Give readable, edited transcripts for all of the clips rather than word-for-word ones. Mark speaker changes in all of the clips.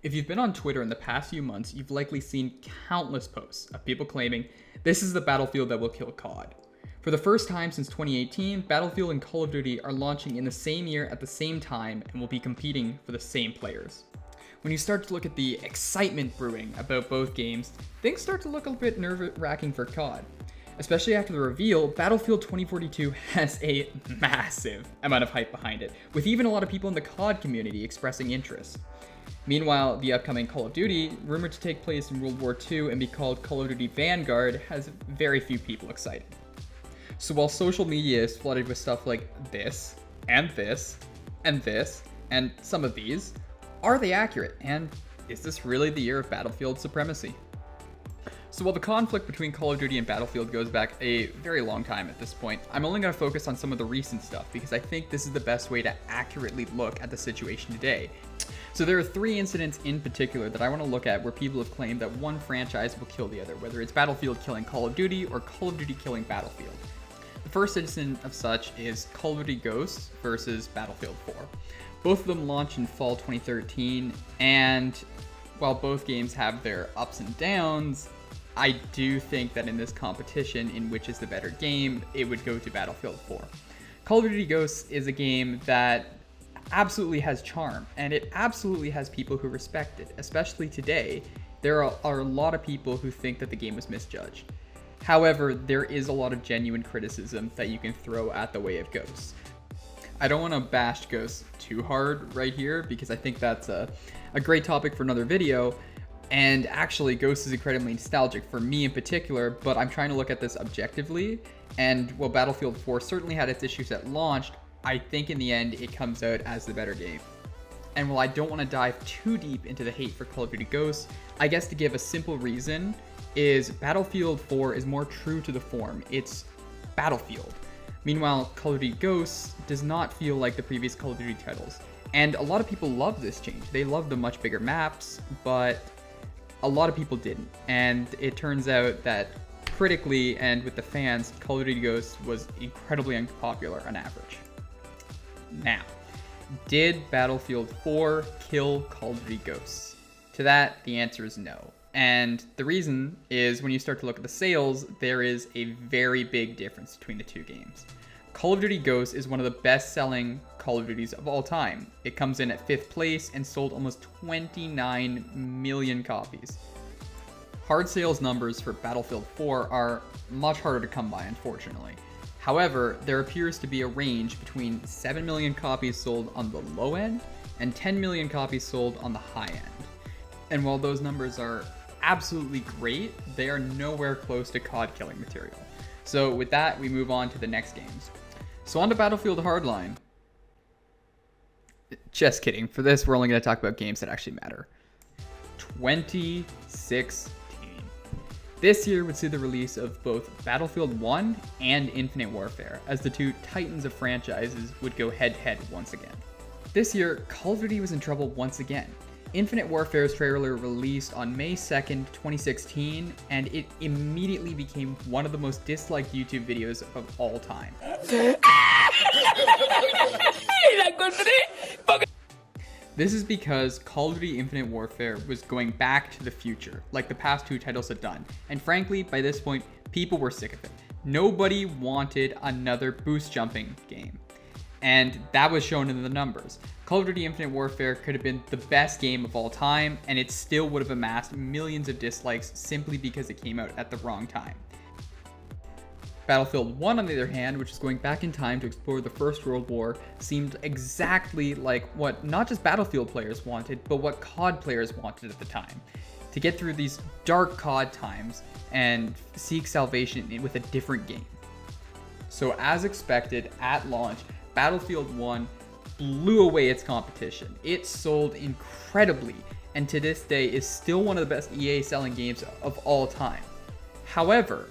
Speaker 1: If you've been on Twitter in the past few months, you've likely seen countless posts of people claiming this is the battlefield that will kill CoD. For the first time since 2018, Battlefield and Call of Duty are launching in the same year at the same time and will be competing for the same players. When you start to look at the excitement brewing about both games, things start to look a bit nerve-wracking for CoD. Especially after the reveal, Battlefield 2042 has a massive amount of hype behind it, with even a lot of people in the CoD community expressing interest. Meanwhile, the upcoming Call of Duty, rumored to take place in World War II and be called Call of Duty Vanguard, has very few people excited. So while social media is flooded with stuff like this, and this, and this, and some of these, are they accurate? And is this really the year of Battlefield supremacy? So while the conflict between Call of Duty and Battlefield goes back a very long time at this point, I'm only going to focus on some of the recent stuff because I think this is the best way to accurately look at the situation today. So there are three incidents in particular that I want to look at where people have claimed that one franchise will kill the other, whether it's Battlefield killing Call of Duty or Call of Duty killing Battlefield. The first incident of such is Call of Duty Ghosts versus Battlefield 4. Both of them launched in fall 2013, and while both games have their ups and downs, I do think that in this competition, in which is the better game, it would go to Battlefield 4. Call of Duty Ghosts is a game that absolutely has charm, and it absolutely has people who respect it. Especially today, there are a lot of people who think that the game was misjudged. However, there is a lot of genuine criticism that you can throw at the way of Ghosts. I don't want to bash Ghosts too hard right here because I think that's a great topic for another video. And actually, Ghosts is incredibly nostalgic for me in particular, but I'm trying to look at this objectively. And while Battlefield 4 certainly had its issues at launch, I think in the end it comes out as the better game. And while I don't want to dive too deep into the hate for Call of Duty Ghosts, I guess to give a simple reason is Battlefield 4 is more true to the form. It's Battlefield. Meanwhile, Call of Duty Ghosts does not feel like the previous Call of Duty titles. And a lot of people love this change. They love the much bigger maps, but a lot of people didn't, and it turns out that critically and with the fans, Call of Duty Ghosts was incredibly unpopular on average. Now, did Battlefield 4 kill Call of Duty Ghosts? To that, the answer is no. And the reason is when you start to look at the sales, there is a very big difference between the two games. Call of Duty Ghosts is one of the best-selling Call of Duties of all time. It comes in at 5th place and sold almost 29 million copies. Hard sales numbers for Battlefield 4 are much harder to come by, unfortunately. However, there appears to be a range between 7 million copies sold on the low end and 10 million copies sold on the high end. And while those numbers are absolutely great, they are nowhere close to CoD killing material. So with that, we move on to the next games. So on to Battlefield Hardline. Just kidding. For this, we're only going to talk about games that actually matter. 2016. This year would see the release of both Battlefield 1 and Infinite Warfare, as the two titans of franchises would go head-to-head once again. This year, Call of Duty was in trouble once again. Infinite Warfare's trailer released on May 2nd, 2016, and it immediately became one of the most disliked YouTube videos of all time. This is because Call of Duty Infinite Warfare was going back to the future, like the past two titles had done. And frankly, by this point, people were sick of it. Nobody wanted another boost jumping game. And that was shown in the numbers. Call of Duty Infinite Warfare could have been the best game of all time, and it still would have amassed millions of dislikes simply because it came out at the wrong time. Battlefield 1, on the other hand, which is going back in time to explore the First World War, seemed exactly like what not just Battlefield players wanted, but what CoD players wanted at the time. To get through these dark CoD times and seek salvation with a different game. So as expected, at launch, Battlefield 1 blew away its competition. It sold incredibly, and to this day is still one of the best EA selling games of all time. However,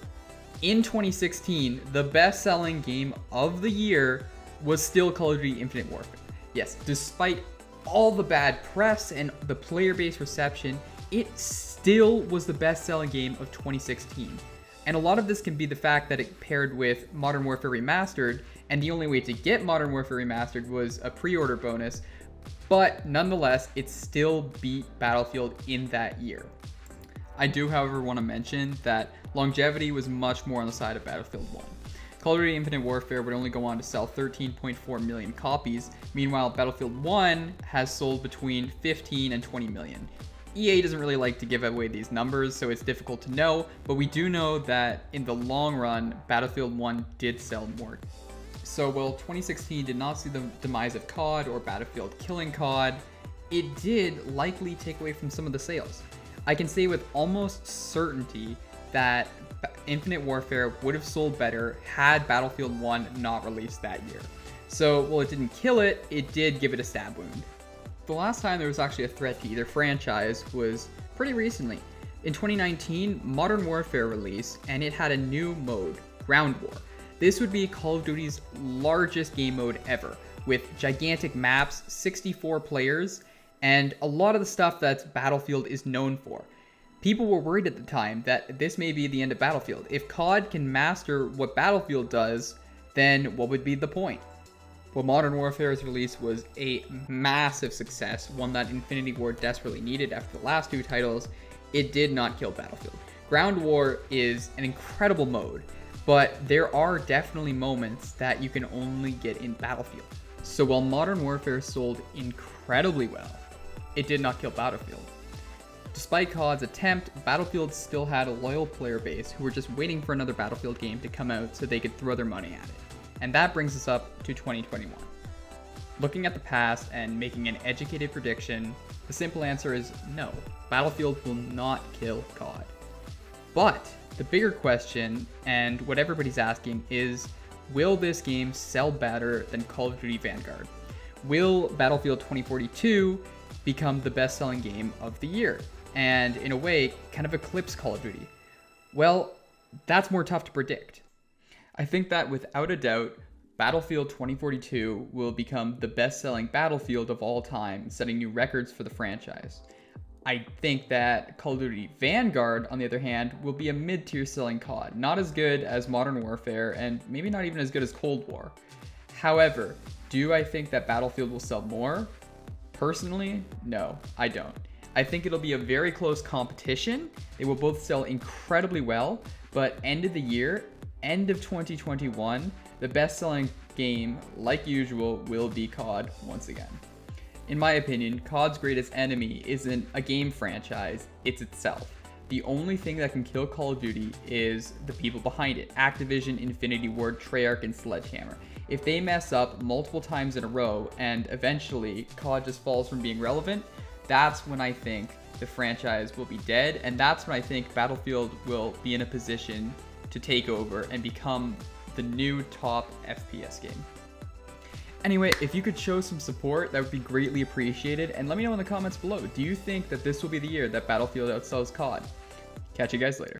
Speaker 1: in 2016, the best-selling game of the year was still Call of Duty Infinite Warfare. Yes, despite all the bad press and the player-based reception, it still was the best-selling game of 2016. And a lot of this can be the fact that it paired with Modern Warfare Remastered, and the only way to get Modern Warfare Remastered was a pre-order bonus, But nonetheless, it still beat Battlefield in that year. I do, however, want to mention that longevity was much more on the side of Battlefield 1. Call of Duty Infinite Warfare would only go on to sell 13.4 million copies. Meanwhile, Battlefield 1 has sold between 15 and 20 million. EA doesn't really like to give away these numbers, so it's difficult to know, but we do know that in the long run, Battlefield 1 did sell more. So while 2016 did not see the demise of CoD or Battlefield killing CoD, it did likely take away from some of the sales. I can say with almost certainty that Infinite Warfare would have sold better had Battlefield 1 not released that year. So while it didn't kill it, it did give it a stab wound. The last time there was actually a threat to either franchise was pretty recently. In 2019, Modern Warfare released, and it had a new mode, Ground War. This would be Call of Duty's largest game mode ever, with gigantic maps, 64 players, and a lot of the stuff that Battlefield is known for. People were worried at the time that this may be the end of Battlefield. If CoD can master what Battlefield does, then what would be the point? Well, Modern Warfare's release was a massive success, one that Infinity Ward desperately needed after the last two titles. It did not kill Battlefield. Ground War is an incredible mode, but there are definitely moments that you can only get in Battlefield. So while Modern Warfare sold incredibly well, it did not kill Battlefield. Despite CoD's attempt, Battlefield still had a loyal player base who were just waiting for another Battlefield game to come out so they could throw their money at it. And that brings us up to 2021. Looking at the past and making an educated prediction, the simple answer is no. Battlefield will not kill CoD. But the bigger question, and what everybody's asking, is will this game sell better than Call of Duty Vanguard? Will Battlefield 2042 become the best-selling game of the year, and in a way, kind of eclipse Call of Duty? Well, that's more tough to predict. I think that without a doubt, Battlefield 2042 will become the best-selling Battlefield of all time, setting new records for the franchise. I think that Call of Duty Vanguard, on the other hand, will be a mid-tier selling CoD, not as good as Modern Warfare, and maybe not even as good as Cold War. However, do I think that Battlefield will sell more? Personally, no, I don't. I think it'll be a very close competition. They will both sell incredibly well, but end of the year, end of 2021, the best-selling game, like usual, will be CoD once again. In my opinion, CoD's greatest enemy isn't a game franchise, it's itself. The only thing that can kill Call of Duty is the people behind it, Activision, Infinity Ward, Treyarch, and Sledgehammer. If they mess up multiple times in a row and eventually CoD just falls from being relevant, that's when I think the franchise will be dead, and that's when I think Battlefield will be in a position to take over and become the new top FPS game. Anyway, if you could show some support, that would be greatly appreciated, and let me know in the comments below, do you think that this will be the year that Battlefield outsells CoD? Catch you guys later.